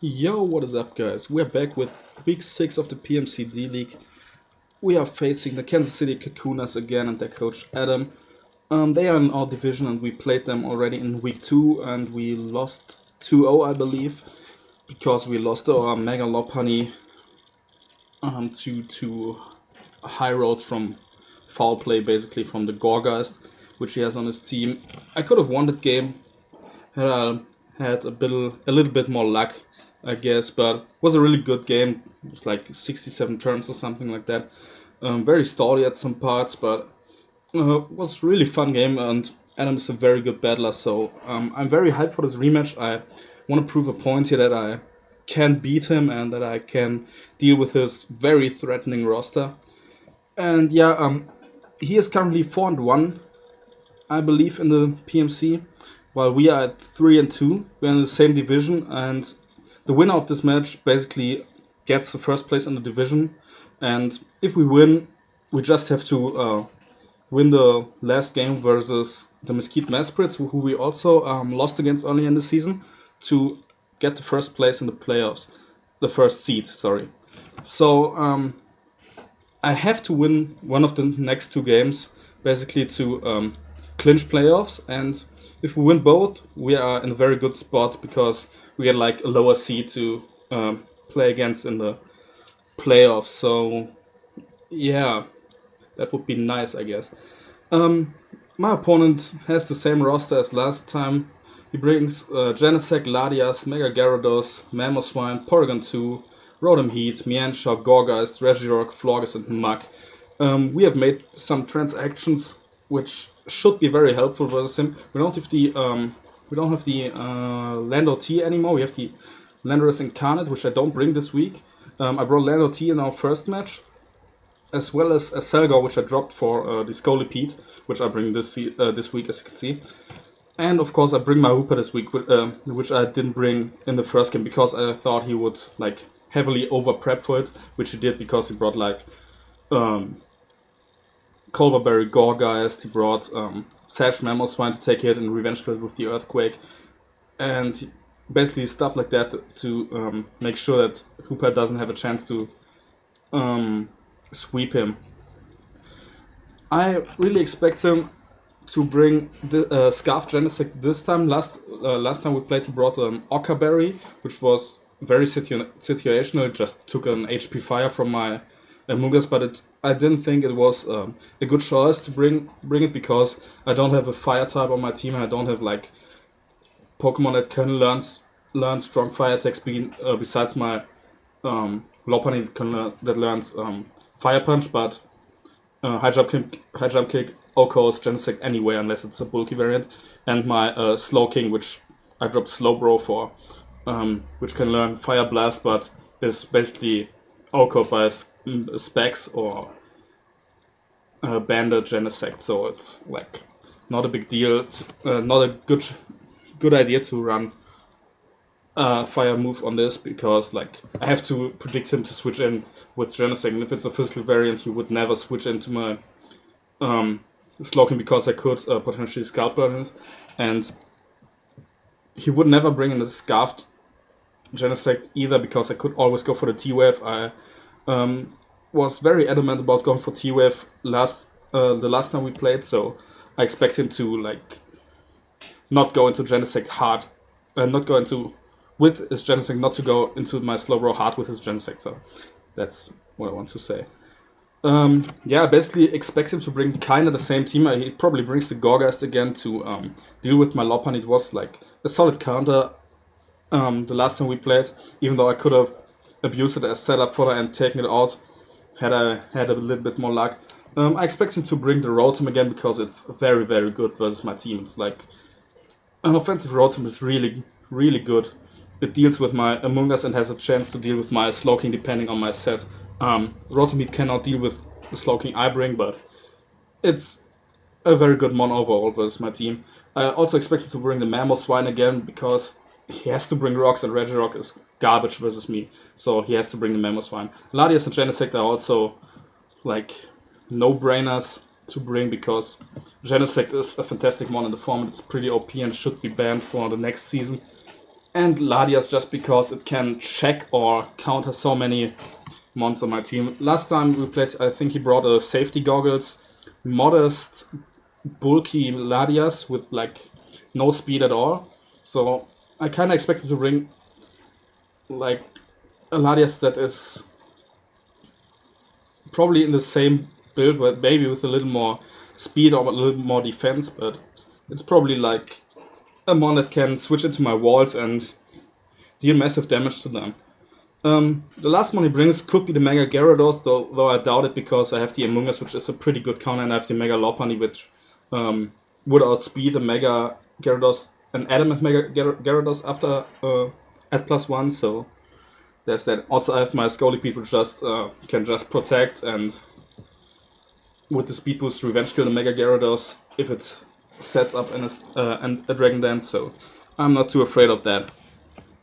Yo, what is up, guys? We're back with week 6 of the PMC D-League. We are facing the Kansas City Kakunas again and their coach Adam. They are in our division and we played them already in week 2 and we lost 2-0, I believe, because we lost our Mega Lopunny to high rolls from foul play, basically from the Gorgeist, which he has on his team. I could have won that game had I had a little bit more luck, I guess, but it was a really good game. It was like 67 turns or something like that. Very stally at some parts, but it was a really fun game, and Adam is a very good battler, so I'm very hyped for this rematch. I want to prove a point here that I can beat him and that I can deal with his very threatening roster. And yeah, he is currently 4-1, I believe, in the PMC, while we are at 3-2. We're in the same division, and the winner of this match basically gets the first place in the division. And if we win, we just have to win the last game versus the Mesquite Maspreads, who we also lost against early in the season, to get the first place in the playoffs, the first seed, sorry. So I have to win one of the next two games, basically to clinch playoffs, and if we win both, we are in a very good spot because we get like a lower seed to play against in the playoffs. So yeah, that would be nice, I guess. My opponent has the same roster as last time. He brings Genesect, Ladias, Mega Gyarados, Mamoswine, Porygon 2, Rotom Heat, Mienshao, Gorgeist, Regirock, Florges, and Muk. We have made some transactions which should be very helpful versus him. We don't have the Lando T anymore. We have the Landorus Incarnate, which I don't bring this week. I brought Lando T in our first match, as well as a Selgar, which I dropped for the Scolipede, which I bring this week, as you can see. And of course, I bring my Hooper this week, which I didn't bring in the first game because I thought he would like heavily over prep for it, which he did because he brought like Colberberry Gorgeist, he brought Sash Mamoswine to take a hit and Revenge Crit with the Earthquake, and basically stuff like that to make sure that Hooper doesn't have a chance to sweep him. I really expect him to bring the Scarf Genesect this time. Last time we played, he brought Ockerberry, which was very situational. It just took an HP Fire from my Amoonguss, but I didn't think it was a good choice to bring it because I don't have a Fire type on my team and I don't have like Pokemon that can learn strong Fire attacks besides my Lopunny that learns Fire Punch, but High Jump Kick, O-Coast, Genesect anywhere unless it's a bulky variant, and my Slowking, which I dropped Slowbro for, which can learn Fire Blast, but is basically O-Coast by Specs or Banded Genesect, so it's like not a big deal, not a good idea to run Fire move on this because like I have to predict him to switch in with Genesect, and if it's a physical variant, he would never switch into my Slowking because I could potentially Scalp Burn it, and he would never bring in the Scarfed Genesect either because I could always go for the T-Wave. I was very adamant about going for T-Wave the last time we played, so I expect him to like not go into Genesect hard, not go into with his Genesect, not to go into my Slowbro hard with his Genesect. So that's what I want to say. Yeah, I basically expect him to bring kinda the same team. He probably brings the Gorgeist again to deal with my Lopunny. It was like a solid counter the last time we played, even though I could have abused it as setup fodder and taken it out had I had a little bit more luck. I expect him to bring the Rotom again because it's very, very good versus my team. It's like an offensive Rotom is really, really good. It deals with my Amoonguss and has a chance to deal with my Slowking depending on my set. Rotom cannot deal with the Slowking I bring, but it's a very good mon overall versus my team. I also expect him to bring the Mamoswine again because he has to bring rocks and Regirock is garbage versus me, so he has to bring the Mamoswine. Ladias and Genesect are also like no-brainers to bring because Genesect is a fantastic mon in the form. It's pretty OP and should be banned for the next season. and Ladias just because it can check or counter so many mons on my team. Last time we played, I think he brought a safety goggles, modest, bulky Ladias with like no speed at all. So I kind of expected to bring like a Ladias that is probably in the same build, but maybe with a little more speed or a little more defense, but it's probably like a mon that can switch into my walls and deal massive damage to them. The last mon he brings could be the Mega Gyarados, though I doubt it because I have the Amoonguss, which is a pretty good counter, and I have the Mega Lopunny, which would outspeed a Mega Gyarados, an Adamant Mega Gyarados after at +1, so there's that. Also I have my Scolipede, which just can just protect, and with the speed boost revenge kill the Mega Gyarados if it sets up in a Dragon Dance, so I'm not too afraid of that.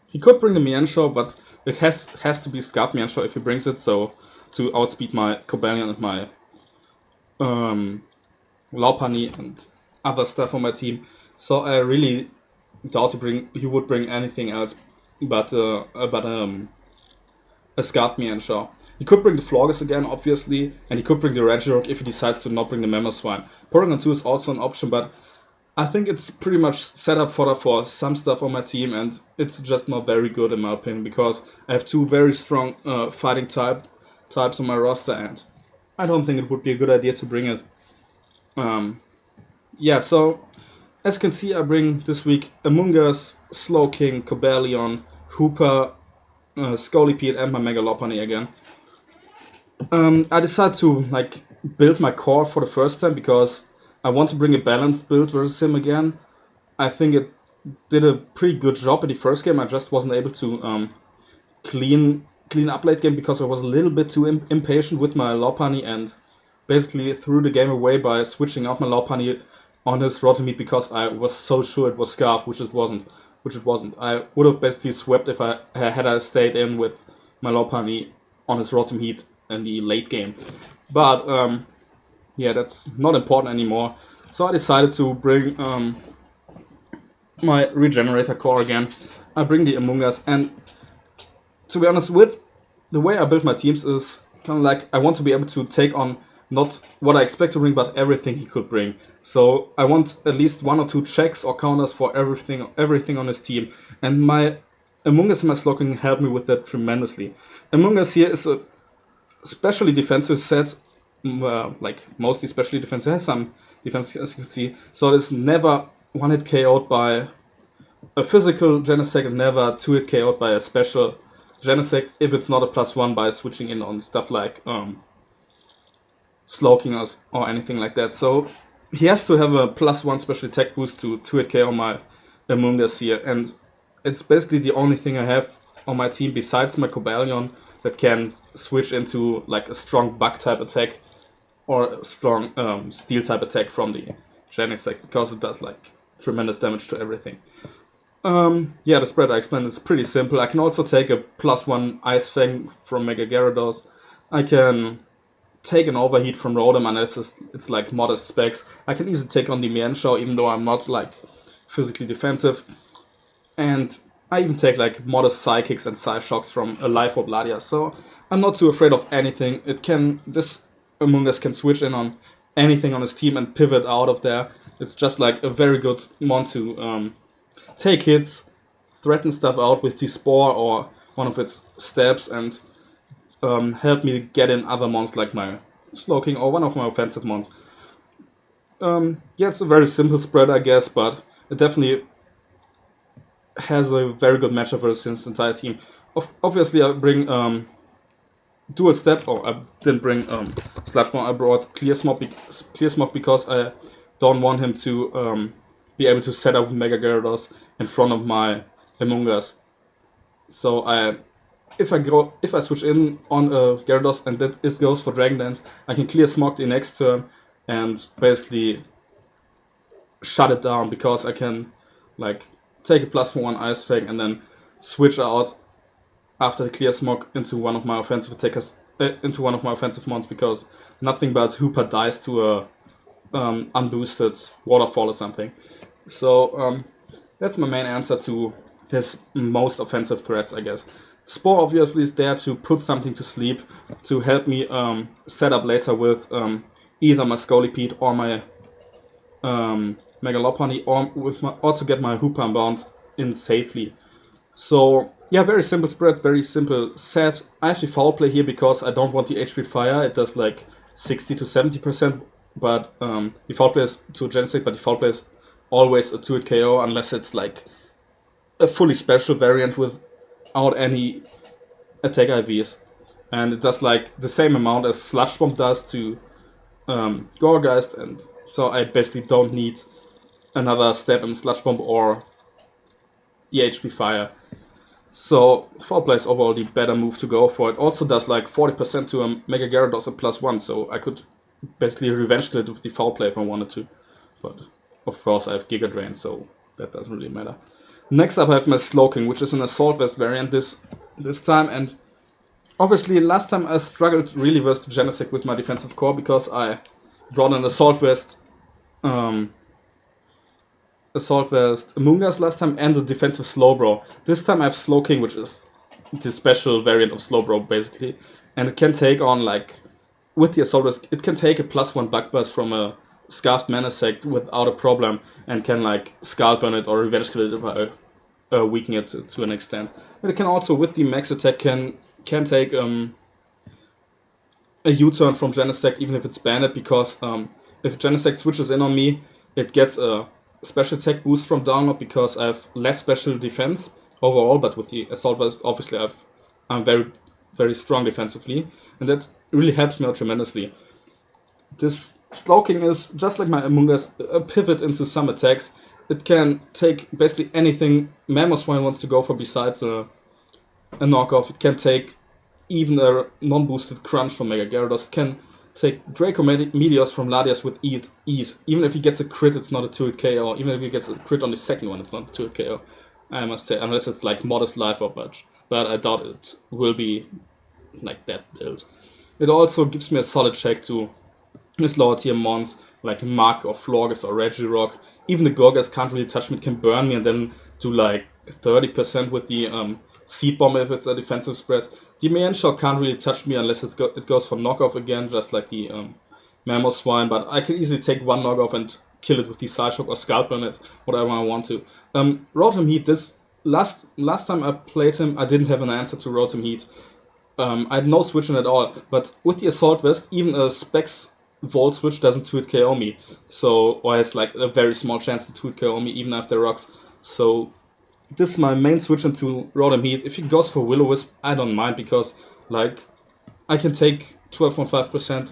He could bring the Mienshao, but it has to be Scarred Mienshao if he brings it, so to outspeed my Cobalion and my Lopunny and other stuff on my team. So I really doubt he would bring anything else but a Scarred Mienshao. He could bring the Florges again, obviously, and he could bring the Regirock if he decides to not bring the Mamoswine. Porygon 2 is also an option, but I think it's pretty much set up for some stuff on my team, and it's just not very good in my opinion, because I have two very strong fighting types on my roster, and I don't think it would be a good idea to bring it. Yeah, so as you can see, I bring this week Amoonguss, Slowking, Cobalion, Hooper, Scolipede, and my Mega Lopunny again. I decided to like build my core for the first time because I want to bring a balanced build versus him again. I think it did a pretty good job in the first game. I just wasn't able to clean up late game because I was a little bit too impatient with my Lopunny and basically threw the game away by switching out my Lopunny on his Rotom because I was so sure it was Scarf, which it wasn't. I would have basically swept if I had stayed in with my Lopunny on his Rotom Heat in the late game. But yeah, that's not important anymore. So I decided to bring my Regenerator core again. I bring the Amoonguss, and to be honest, with the way I build my teams is kind of like I want to be able to take on not what I expect to bring, but everything he could bring. So I want at least 1 or 2 checks or counters for everything on his team, and my Amoonguss and my Slowking help me with that tremendously. Amoonguss here is a specially defensive set, like mostly specially defensive, has some defense as you can see, so it is never 1-hit KO'd by a physical Genesect and never 2-hit KO'd by a special Genesect if it's not a +1 by switching in on stuff like Slowking or anything like that. So he has to have a +1 special attack boost to 2-hit KO my Amoonguss here, and it's basically the only thing I have on my team besides my Cobalion that can switch into like a strong bug type attack or a strong steel type attack from the Genesect, because it does like tremendous damage to everything. Yeah, the spread I explained is pretty simple. I can also take a +1 Ice Fang from Mega Gyarados. I can take an Overheat from Rotom, and it's like modest specs. I can easily take on the Mienshao even though I'm not like physically defensive. And I even take like modest Psychics and Psyshocks from a Life Orb Ladias, so I'm not too afraid of anything. This Amoonguss can switch in on anything on his team and pivot out of there. It's just like a very good mon to take hits, threaten stuff out with the Spore or one of its stabs, and help me get in other mons like my Slowking or one of my offensive mons. Yeah, it's a very simple spread, I guess, but it definitely has a very good matchup versus his entire team. Obviously, I bring Dual Step, or I didn't bring Sludge-Bomb. I brought Clear Smoke because I don't want him to be able to set up Mega Gyarados in front of my Amoonguss. So if I switch in on a Gyarados and that goes for Dragon Dance, I can Clear Smoke the next turn and basically shut it down, because I can like take a +1 Ice Fang and then switch out after the Clear Smoke into one of my offensive attackers, into one of my offensive mons, because nothing but Hooper dies to a unboosted Waterfall or something. So that's my main answer to his most offensive threats, I guess. Spore obviously is there to put something to sleep, to help me set up later with either my Scolipede or my Mega Lopunny, or to get my Hoopa Bound in safely. So yeah, very simple spread, very simple set. I actually foul play here because I don't want the HP Fire. It does like 60 to 70%, but the foul play is to Genesect, but the foul play is always a 2-hit KO unless it's like a fully special variant without any attack IVs. And it does like the same amount as Sludge Bomb does to Gorgeist, and so I basically don't need another step in Sludge Bomb or the HP Fire. So foul play is overall the better move to go for. It also does like 40% to a Mega Gyarados at +1, so I could basically revenge kill it with the foul play if I wanted to. But of course I have Giga Drain, so that doesn't really matter. Next up I have my Slowking, which is an Assault Vest variant this time, and obviously last time I struggled really with Genesect with my defensive core because I brought an Assault Vest Amoonguss last time and the defensive Slowbro. This time I have Slowking, which is the special variant of Slowbro basically, and it can take on like, with the Assault Vest, it can take a +1 Bug Buzz from a Scarfed Manasect without a problem, and can like Scald Burn it or Revenge Kill it if I weaken it to an extent. But it can also, with the Max Attack, can take a U-turn from Genesect even if it's banned, because if Genesect switches in on me, it gets a special attack boost from download because I have less special defense overall, but with the Assault Vest obviously I'm very, very strong defensively, and that really helps me out tremendously. This Slowking is, just like my Amoonguss, a pivot into some attacks. It can take basically anything Mamoswine wants to go for besides a knockoff. It can take even a non-boosted Crunch from Mega Gyarados. It can take Draco Meteors from Latias with ease. Even if he gets a crit, it's not a 2-hit KO. Even if he gets a crit on the second one, it's not a 2-hit KO. I must say, unless it's like Modest Life or Budge. But I doubt it will be like that build. It also gives me a solid check to his lower tier mons like Muk or Florges or Regirock. Even the Gorgas can't really touch me, it can burn me and then do like 30% with the Seed Bomb if it's a defensive spread. The Mienshao can't really touch me unless it goes for knockoff again, just like the Mamoswine, but I can easily take one knockoff and kill it with the Psyshock or Scalp Burn it, whatever I want to. Rotom Heat, this last time I played him, I didn't have an answer to Rotom Heat. I had no switch in at all, but with the Assault Vest, even a Specs Volt switch doesn't 2-hit KO me, so, or has like a very small chance to 2-hit KO me even after rocks. So this is my main switch into Rotom Heat. If he goes for Will-O-Wisp, I don't mind, because like I can take 12.5%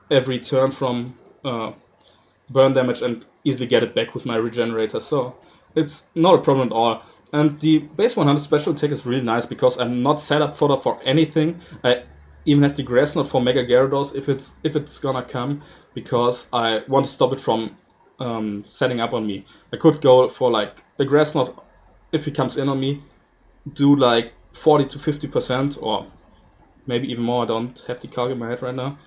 every turn from burn damage and easily get it back with my Regenerator, so it's not a problem at all. And the base 100 special attack is really nice because I'm not set up for anything. I even have the Grass Knot for Mega Gyarados if it's gonna come, because I want to stop it from setting up on me. I could go for like a Grass Knot if he comes in on me, do like 40 to 50% or maybe even more. I don't have the calc in my head right now,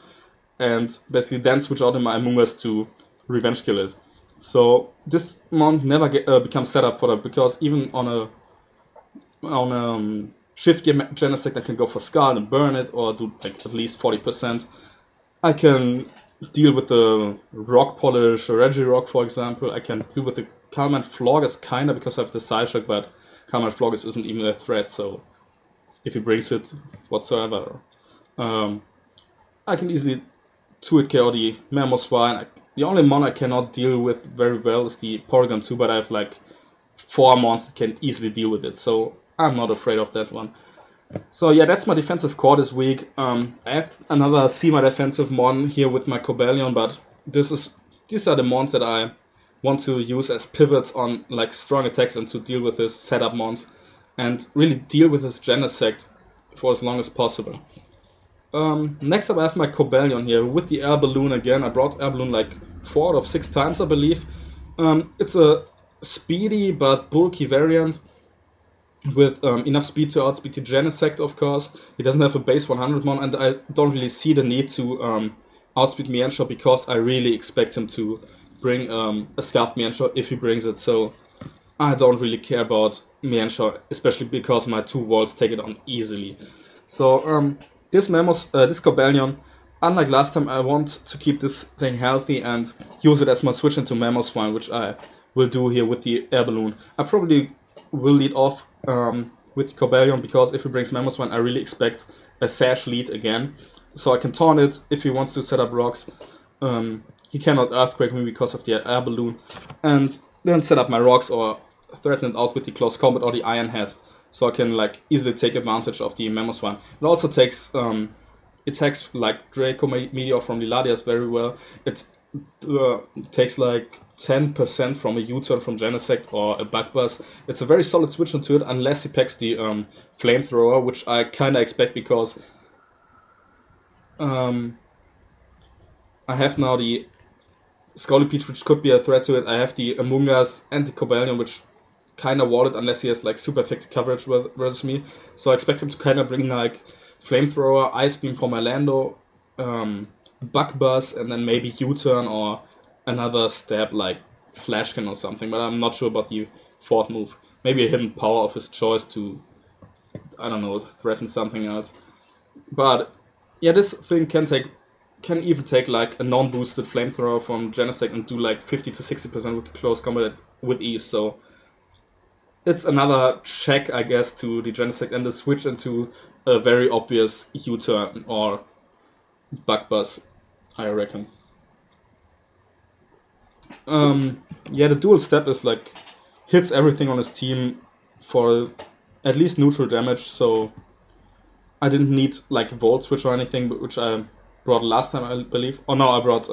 and basically then switch out in my Amoonguss to revenge kill it. So this mount never becomes set up for that, because even on a shift gear Genesect I can go for Scald and burn it, or do like at least 40%. I can deal with the Rock Polish or Regirock, for example. I can deal with the Calman Florges kinda because I have the Psyshock, but Calman Florges isn't even a threat, so if he brings it whatsoever, I can easily 2-hit KO the Mamoswine. The only mon I cannot deal with very well is the Porygon 2, but I have like 4 mons that can easily deal with it, so I'm not afraid of that one. So yeah, that's my defensive core this week. I have another semi-defensive mon here with my Cobalion, but these are the mons that I want to use as pivots on like strong attacks and to deal with his setup mons and really deal with his Genesect for as long as possible. Next up I have my Cobalion here with the Air Balloon again. I brought Air Balloon like 4 out of 6 times, I believe. It's a speedy but bulky variant with enough speed to outspeed the Genesect, of course. He doesn't have a base 100 mon, and I don't really see the need to outspeed Mienshao, because I really expect him to bring a Scarfed Mienshao if he brings it, so I don't really care about Mienshaw, especially because my 2 walls take it on easily. So this Cobalion, unlike last time, I want to keep this thing healthy and use it as my switch into Mamoswine, which I will do here with the air balloon. I probably will lead off with Cobalion, because if he brings Mamoswine, I really expect a Sash lead again. So I can taunt it if he wants to set up rocks. He cannot Earthquake me because of the air balloon, and then set up my rocks or threaten it out with the close combat or the Iron Head, so I can like easily take advantage of the Mamoswine. It also takes attacks like Draco Meteor from the Ladias very well. It takes like 10% from a U-turn from Genesect or a Bug Buzz. It's a very solid switch into it, unless he packs the Flamethrower, which I kinda expect, because I have now the Scolipede, which could be a threat to it. I have the Among Us and the Cobalion, which kinda walled unless he has like super effective coverage versus me. So I expect him to kinda bring like Flamethrower, Ice Beam for my Lando, Bug Buzz, and then maybe U-turn or another stab like Flashcan or something, but I'm not sure about the 4th move. Maybe a hidden power of his choice to, I don't know, threaten something else. But yeah, this thing can even take like a non-boosted Flamethrower from Genesect and do like 50 to 60% with close combat with ease. So it's another check, I guess, to the Genesect and the switch into a very obvious U-turn or Bug Buzz, I reckon. Yeah, the dual step is like hits everything on his team for at least neutral damage, so I didn't need like Volt Switch or anything, which I brought last time, I believe. Oh no, I brought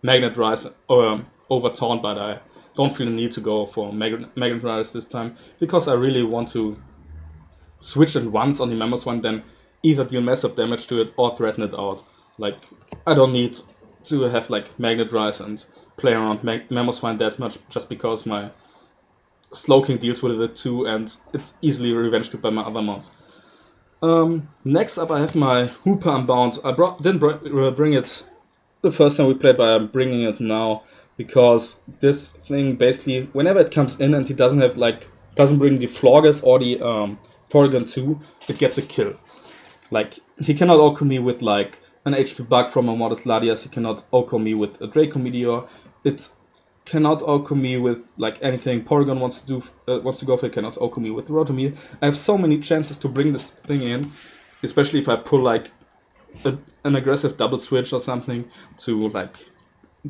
Magnet Rise over Taunt, but I don't feel the need to go for Magnet Rise this time, because I really want to switch it once on the Mamoswine, then either deal massive damage to it or threaten it out. Like, I don't need to have like Magnet Rise and play around Mamoswine that much, just because my Slowking deals with it too, and it's easily revenged by my other mons. Next up I have my Hooper Unbound. I didn't bring it the first time we played, but I'm bringing it now, because this thing basically, whenever it comes in and he doesn't bring the Flogges or the Porygon 2, it gets a kill. Like, he cannot OHKO me with like an HP Bug from a Modest Ladias, he cannot OHKO me with a Draco Meteor, it cannot OHKO me with like anything Porygon wants to go for, it cannot OHKO me with Rotomir. I have so many chances to bring this thing in, especially if I pull like an aggressive double switch or something to like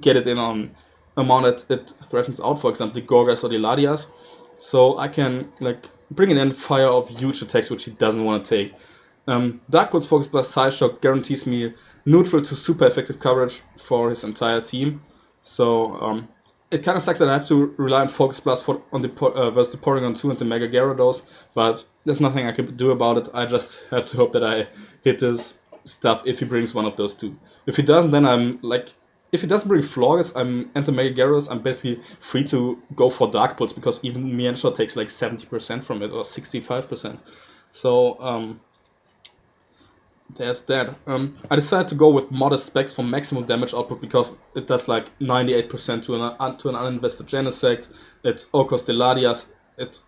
get it in on a mon that it threatens out, for example the Gorgas or the Ladias, so I can like bring it in, fire off huge attacks which he doesn't want to take. Dark Pulse Focus Blast Side Shock guarantees me neutral to super effective coverage for his entire team, so it kind of sucks that I have to rely on Focus Blast versus the Porygon 2 and the Mega Gyarados, but there's nothing I can do about it. I just have to hope that I hit this stuff if he brings one of those two. If he doesn't, then I'm like, if he doesn't bring Flawless and the Mega Gyarados, I'm basically free to go for Dark Pulse, because even Mienshaw takes like 70% from it, or 65%. So, there's that. I decided to go with modest specs for maximum damage output, because it does like 98% to an uninvested Genesect. It OHKOs the Ladias, it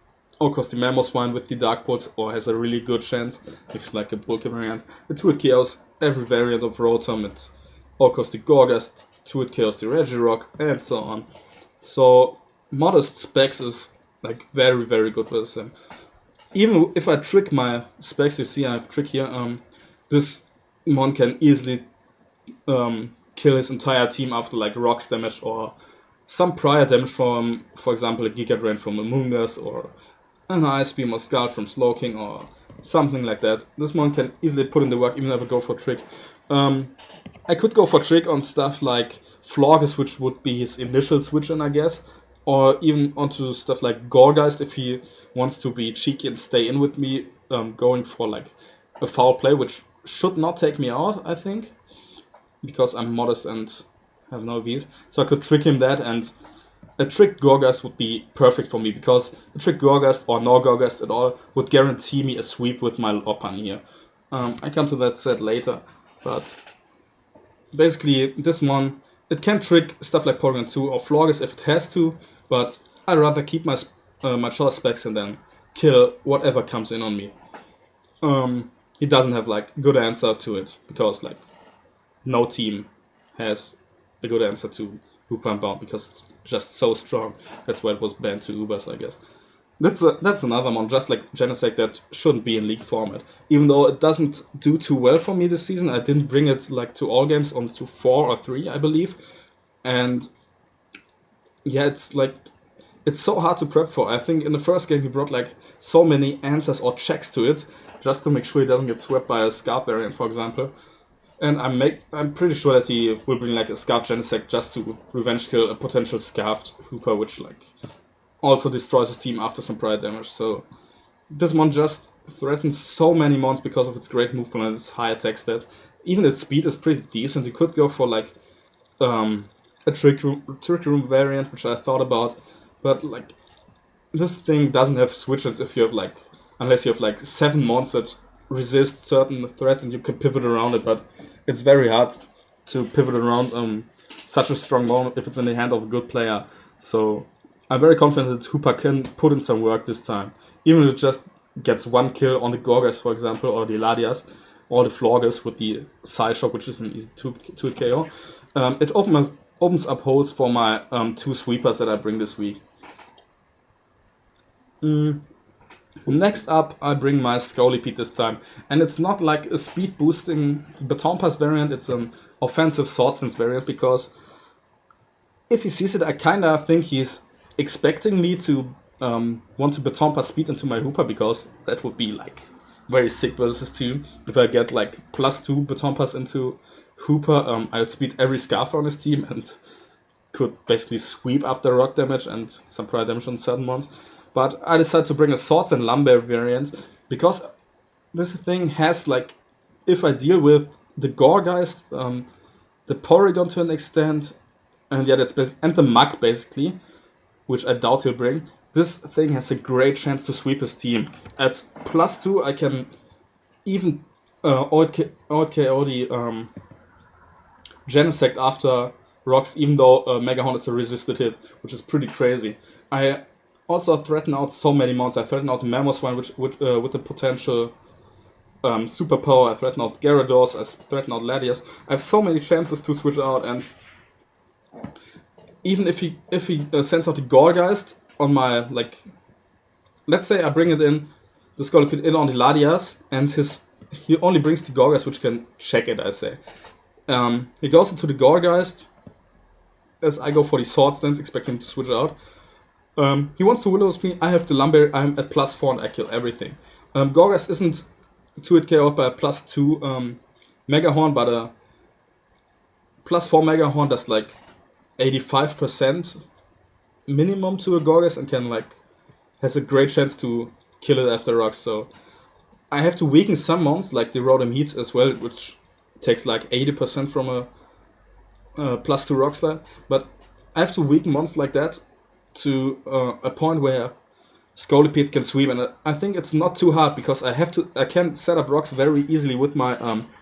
OHKOs the Mamoswine with the Dark Pulse, or has a really good chance if it's like a bulky variant. It 2-hit KOs every variant of Rotom, it OHKOs the Gorgas, 2-hit KOs the Regirock, and so on. So modest specs is like very, very good with him. Even if I trick my specs, you see I have trick here, this mon can easily kill his entire team after like rocks damage or some prior damage from, for example, a Giga Drain from Amoonguss, or an Ice Beam or Scald from Slowking, or something like that. This mon can easily put in the work, even if I go for Trick. I could go for Trick on stuff like Flawless, which would be his initial switch in, I guess, or even onto stuff like Gorgeist if he wants to be cheeky and stay in with me, going for like a foul play, which should not take me out, I think, because I'm modest and have no Vs. So I could trick him that, and a trick Gorgeist would be perfect for me, because a trick Gorgeist or no Gorgeist at all would guarantee me a sweep with my Lopunny here. I come to that set later, but basically this one, it can trick stuff like Porygon 2 or Flawless if it has to, but I'd rather keep my choice specs and then kill whatever comes in on me. He doesn't have like good answer to it because like no team has a good answer to Hooper Unbound because it's just so strong. That's why it was banned to Ubers, I guess. That's another one, just like Genesect, that shouldn't be in league format. Even though it doesn't do too well for me this season, I didn't bring it like to all games, on to 4 or 3, I believe. And yeah, it's so hard to prep for. I think in the first game he brought like so many answers or checks to it, just to make sure he doesn't get swept by a Scarf variant, for example. And I'm pretty sure that he will bring like a Scarf Genesect just to revenge kill a potential Scarfed Hooper, which like also destroys his team after some prior damage. So this mon just threatens so many mons because of its great movement and its high attack stat. Even its speed is pretty decent. You could go for like a trick room variant, which I thought about, but like this thing doesn't have switches if you have like, unless you have like 7 mons that resist certain threats and you can pivot around it, but it's very hard to pivot around such a strong mon if it's in the hand of a good player. So I'm very confident that Hooper can put in some work this time. Even if it just gets 1 kill on the Gorgas, for example, or the Ladias, or the Florgas with the Side Shock, which is an easy 2-hit KO. It opens up holes for my 2 sweepers that I bring this week. Next up, I bring my Scolipede this time, and it's not like a speed boosting Baton Pass variant, it's an offensive Sword Stance variant, because if he sees it, I kinda think he's expecting me to want to Baton Pass speed into my Hooper, because that would be like very sick versus his team. If I get like +2 Baton Pass into Hooper, I would speed every Scarf on his team and could basically sweep after rock damage and some prior damage on certain ones. But I decided to bring a Swords and Lumber variant because this thing has like, if I deal with the Gorgeist, the Porygon to an extent, and yeah, and the Mug basically, which I doubt he'll bring, this thing has a great chance to sweep his team. At +2, I can even KO the Genesect after rocks, even though Mega Horn is a resisted hit, which is pretty crazy. I also threaten out so many mons. I threaten out the Mamoswine, which with the potential superpower. I threaten out Gyarados. I threaten out Latias. I have so many chances to switch out, and even if he sends out the Gorgeist on my, like, let's say I bring it in, the Scolipede in on the Latias, and he only brings the Gorgeist, which can check it, I say. He goes into the Gorgeist, as I go for the Sword Stance, expecting to switch out. He wants to Will-O-Wisp me, I have the Lumber, I'm at +4 and I kill everything. Gorgeist isn't 2-hit KO'd by a +2 Mega Horn, but a +4 Mega Horn does like 85% minimum to a Gorgeist and can like, has a great chance to kill it after rocks. So I have to weaken some mons like the Rotom Heat as well, which takes like 80% from a +2 rock slide, but I have to weaken mons like that to a point where Scolipede can sweep, and I think it's not too hard because I can set up rocks very easily with my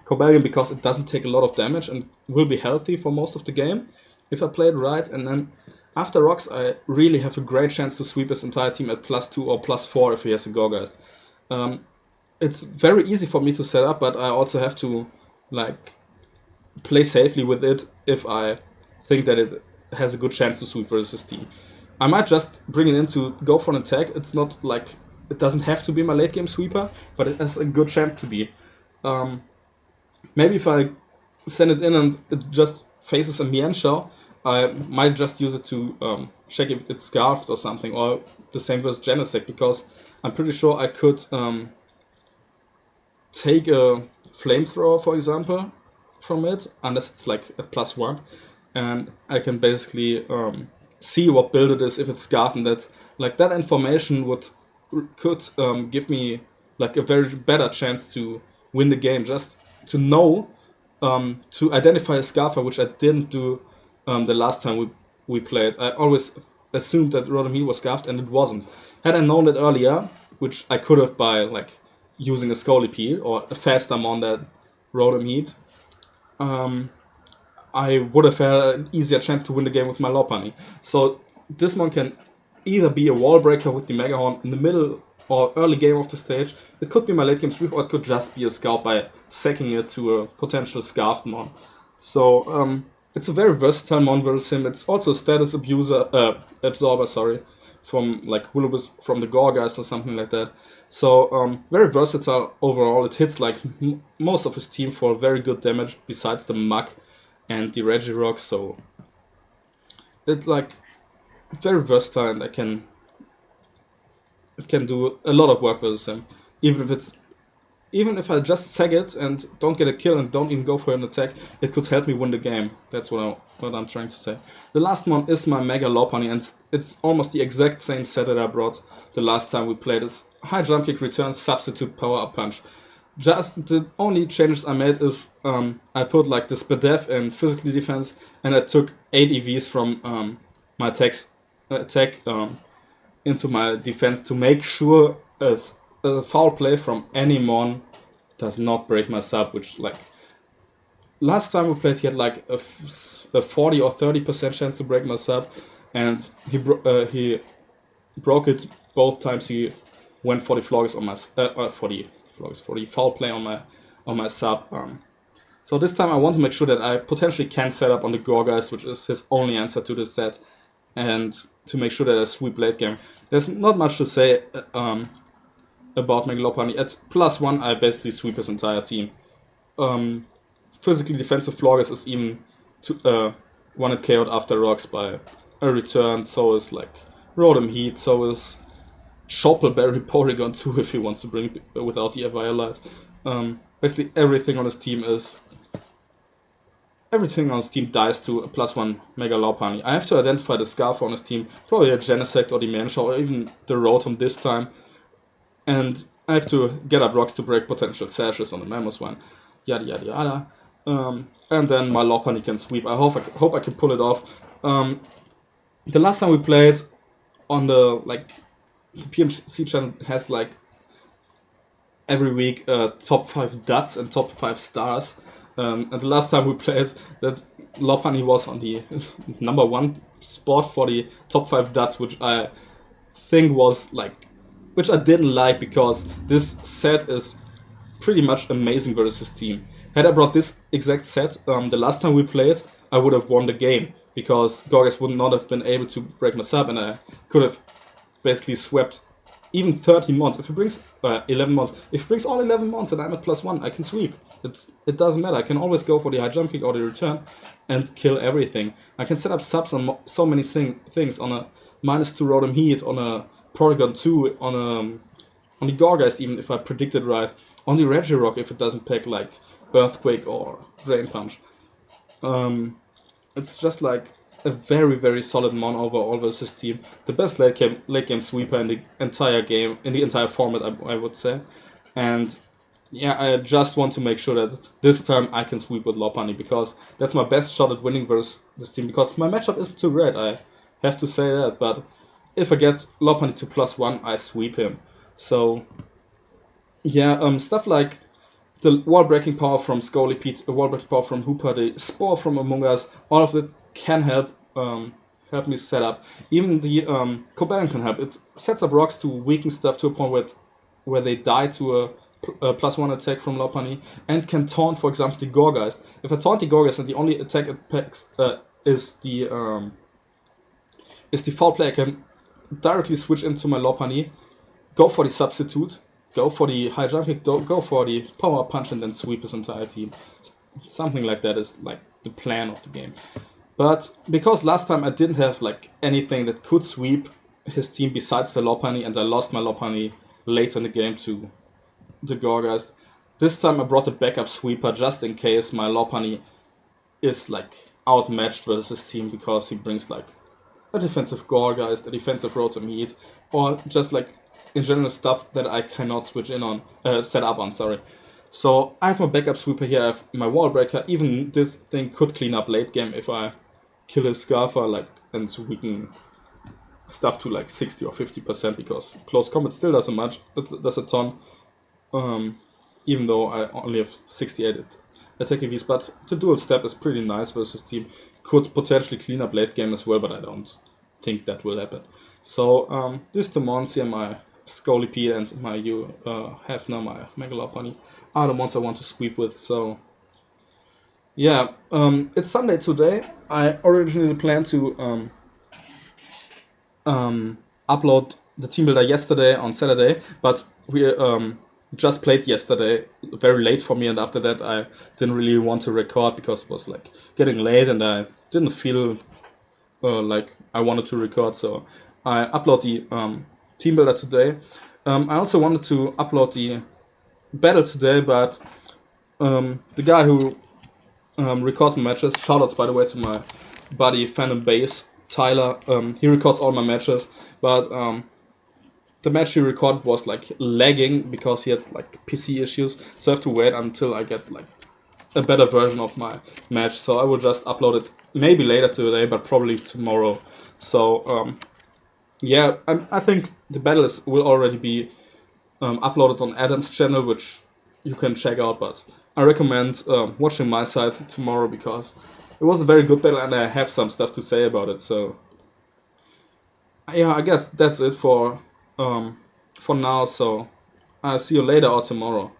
Cobalion because it doesn't take a lot of damage and will be healthy for most of the game if I play it right. And then after rocks, I really have a great chance to sweep his entire team at +2 or +4 if he has a Gorgeist. It's very easy for me to set up, but I also have to like play safely with it if I think that it has a good chance to sweep versus his team. I might just bring it in to go for an attack. It's not like, it doesn't have to be my late game sweeper, but it has a good chance to be. Maybe if I send it in and it just faces a Mienshao, I might just use it to check if it's Scarfed or something, or the same with Genesect, because I'm pretty sure I could take a Flamethrower, for example, from it, unless it's like a +1, and I can basically see what build it is if it's Scarf, and that information could give me like a very better chance to win the game, just to know to identify a Scarfer, which I didn't do the last time we played. I always assumed that Rotom Heat was Scarfed, and it wasn't. Had I known that earlier, which I could have by like using a Scolipede or a faster mon that Rotom Heat, I would have had an easier chance to win the game with my Lopunny. So this one can either be a wall breaker with the Mega Horn in the middle or early game of the stage. It could be my late game sweep, or it could just be a scout by sacking it to a potential scarfed mon. So it's a very versatile mon versus him. It's also a status absorber, sorry, from like Willowbus from the Gorgas or something like that. So very versatile overall. It hits like most of his team for very good damage besides the Mug and the Regirock. So it's like very versatile, and it can do a lot of work with him. Even if I just sack it and don't get a kill and don't even go for an attack, it could help me win the game. That's what I'm trying to say. The last one is my Mega Lopunny, and it's almost the exact same set that I brought the last time we played. It's high jump kick, return, substitute, power up punch. Just the only changes I made is I put like the Spadef and physical defense, and I took 8 EVs from my attack into my defense to make sure a foul play from any mon does not break my sub, which like last time we played he had like a 40 or 30% chance to break my sub, and he broke it both times. He went for the floggers on my for the foul play on my sub. So this time I want to make sure that I potentially can set up on the Gorgeist, which is his only answer to this set, and to make sure that I sweep late game. There's not much to say about Mega Lopunny. At +1 I basically sweep his entire team. Physically defensive Floggers is even one it KO'd after rocks by a return, so is like Rotom Heat, so is Shoppleberry Porygon 2 if he wants to bring it without the Eviolite. Basically everything on his team dies to a +1 Mega Lopunny. I have to identify the Scarf on his team, probably a Genesect or the Mancha or even the Rotom this time. And I have to get up rocks to break potential sashes on the Mamoswine, yada yada yada. And then my Lopunny can sweep. I hope I can pull it off. The last time we played on the PMC channel has like every week top 5 duds and top 5 stars. And the last time we played, that Lopunny was on the number 1 spot for the top 5 duds, which I think was like, which I didn't like, because this set is pretty much amazing versus his team. Had I brought this exact set the last time we played, I would have won the game, because Gorgas would not have been able to break my sub, and I could have basically swept even 30 mons. If he brings 11 mons, if he brings all 11 mons and I'm at +1, I can sweep. It doesn't matter. I can always go for the high jump kick or the return and kill everything. I can set up subs on so many things, on a -2 Rotom Heat, on a Porygon 2, on the Gorgeist, even if I predicted right, on the Regirock if it doesn't pack like Earthquake or Drain Punch. It's just like a very, very solid mon overall versus his team. The best late game sweeper in the entire game, in the entire format, I would say. And yeah, I just want to make sure that this time I can sweep with Lopunny, because that's my best shot at winning versus this team, because my matchup isn't too great, I have to say that, but if I get Lopunny to +1, I sweep him. So yeah, stuff like the wall breaking power from Scolipede, the wall breaking power from Hooper, the Spore from Among Us, all of it can help me set up. Even the Cobalion can help. It sets up rocks to weaken stuff to a point where they die to a +1 attack from Lopunny, and can taunt, for example, the Gorgeist. If I taunt the Gorgeist and the only attack it packs is the foul play, I can directly switch into my Lopunny, go for the substitute, go for the high jump kick, go for the power punch, and then sweep his entire team. Something like that is like the plan of the game. But because last time I didn't have like anything that could sweep his team besides the Lopunny, and I lost my Lopunny late in the game to the Gorgeist, this time I brought a backup sweeper just in case my Lopunny is like outmatched versus his team, because he brings like a defensive Gorgeist, a defensive Rotom Heat, or just like in general stuff that I cannot switch in on, set up on, sorry. So I have my backup sweeper here, I have my wall breaker. Even this thing could clean up late game if I kill his Scarfer, like, and weaken stuff to like 60 or 50%, because close combat still doesn't much, does a ton, even though I only have 68 attack EVs, but the dual step is pretty nice versus team. Could potentially clean up late game as well, but I don't think that will happen. So this is the mons here, my Scolipede and my Hefner, my Megalopony, are the ones I want to sweep with. So yeah, it's Sunday today. I originally planned to upload the team builder yesterday on Saturday, but we just played yesterday very late for me, and after that I didn't really want to record because it was like getting late and I didn't feel like I wanted to record, so I upload the team builder today. I also wanted to upload the battle today, but the guy who records my matches, shoutouts by the way to my buddy fan and base Tyler, he records all my matches, but the match he recorded was like lagging because he had like PC issues, so I have to wait until I get like a better version of my match. So I will just upload it maybe later today, but probably tomorrow. So yeah, I think the battle will already be uploaded on Adam's channel, which you can check out, but I recommend watching my side tomorrow because it was a very good battle and I have some stuff to say about it. So yeah, I guess that's it for now. So I'll see you later or tomorrow.